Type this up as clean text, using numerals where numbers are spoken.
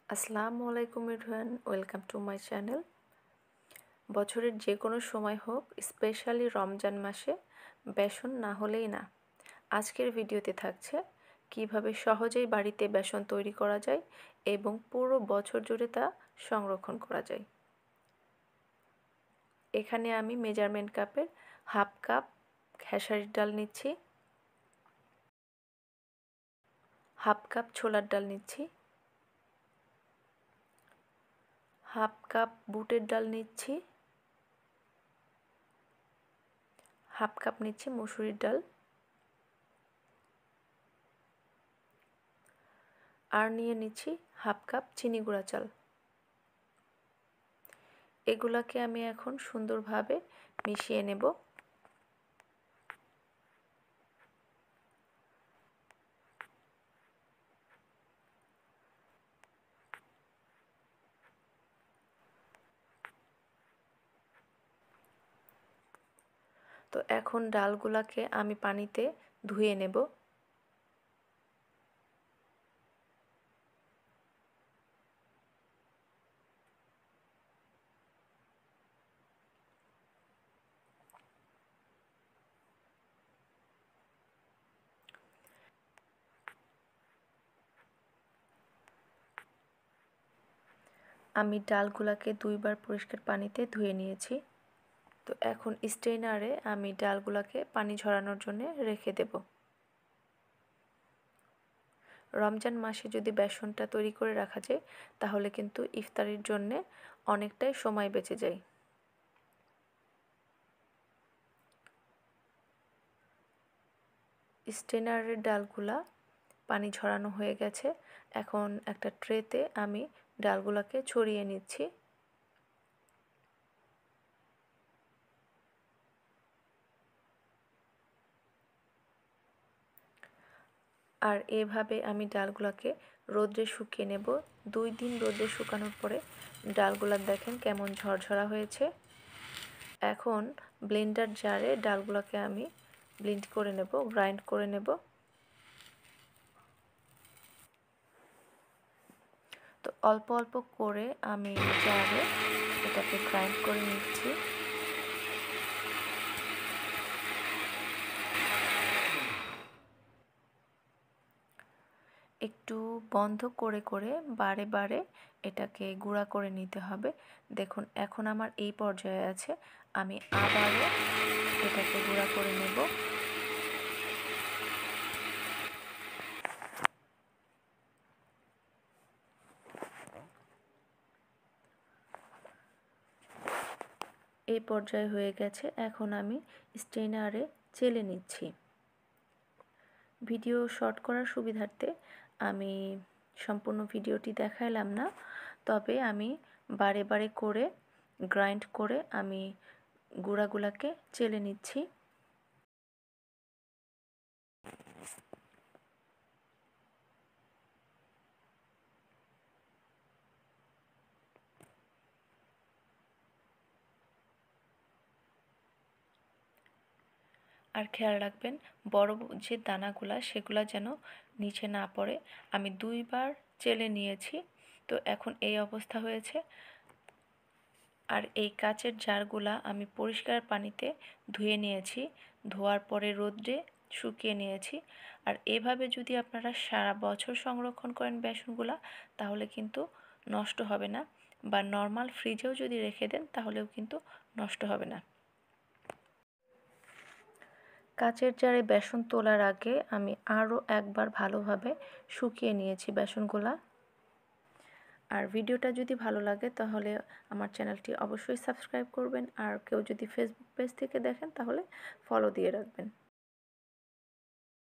আসসালামু আলাইকুম everyone, welcome to my channel. বছরের যে কোনো সময় হোক, স্পেশালি রমজান মাসে বেসন না হলেই না। আজকের ভিডিওতে থাকছে কিভাবে সহজেই বাড়িতে বেসন তৈরি করা যায় এবং পুরো বছর জুড়ে তা সংরক্ষণ করা যায়। এখানে আমি মেজারমেন্ট কাপের হাফ কাপ খেসারির ডাল নিচ্ছি, হাফ কাপ ছোলার ডাল নিচ্ছি, হাফ কাপ বুটের ডাল নিচ্ছি, হাফ কাপ নিচ্ছি মসুরির ডাল, আর নিয়ে নিচ্ছি হাফ কাপ চিনি গুঁড়া চাল। এগুলাকে আমি এখন সুন্দরভাবে মিশিয়ে নেব। তো এখন ডালগুলাকে আমি পানিতে ধুয়ে নেব। আমি ডালগুলাকে 2বার পরিষ্কার পানিতে ধুয়ে নিয়েছি। তো এখন স্ট্রেনারে আমি ডালগুলাকে পানি ঝরানোর জন্য রেখে দেব। রমজান মাসে যদি বেসনটা তৈরি করে রাখা যায় তাহলে কিন্তু ইফতারির জন্যে অনেকটাই সময় বেঁচে যায়। স্ট্রেনারের ডালগুলা পানি ঝরানো হয়ে গেছে। এখন একটা ট্রেতে আমি ডালগুলাকে ছড়িয়ে নিচ্ছি। আর এভাবে আমি ডালগুলাকে রোদ্রে শুকিয়ে নেব। 2 দিন রোদ্রে শুকানোর পরে ডালগুলা দেখেন কেমন ঝরঝরা হয়েছে। এখন ব্লেন্ডার জারে ডালগুলাকে আমি ব্লেন্ড করে নেব, গ্রাইন্ড করে নেব। তো অল্প অল্প করে আমি জারে এটাকে গ্রাইন্ড করে নিচ্ছি। একটু বন্ধ করে করে বারে বারে এটাকে গুঁড়া করে নিতে হবে। দেখুন এখন আমার এই পর্যায়ে আছে, আমি আবারও এটাকে গুঁড়া করে নেব। এই পর্যায়ে হয়ে গেছে। এখন আমি স্ট্রেনারে চেলে নিচ্ছি। ভিডিও শর্ট করার সুবিধার্থে আমি সম্পূর্ণ ভিডিওটি দেখাইলাম না, তবে আমি বারে বারে করে গ্রাইন্ড করে আমি গুঁড়াগুলাকে চেলে নিচ্ছি। আর খেয়াল রাখবেন বড় যে দানাগুলা সেগুলা যেন নিচে না পড়ে। আমি 2বার চেলে নিয়েছি, তো এখন এই অবস্থা হয়েছে। আর এই কাচের জারগুলা আমি পরিষ্কার পানিতে ধুয়ে নিয়েছি, ধোয়ার পরে রোদ্রে শুকিয়ে নিয়েছি। আর এভাবে যদি আপনারা সারা বছর সংরক্ষণ করেন বেসনগুলা তাহলে কিন্তু নষ্ট হবে না, বা নর্মাল ফ্রিজেও যদি রেখে দেন তাহলেও কিন্তু নষ্ট হবে না। কাচের জারে বেসন তোলার আগে আমি আরও একবার ভালোভাবে শুকিয়ে নিয়েছি বেসনগুলা। আর ভিডিওটা যদি ভালো লাগে তাহলে আমার চ্যানেলটি অবশ্যই সাবস্ক্রাইব করবেন। আর কেউ যদি ফেসবুক পেজ থেকে দেখেন তাহলে ফলো দিয়ে রাখবেন।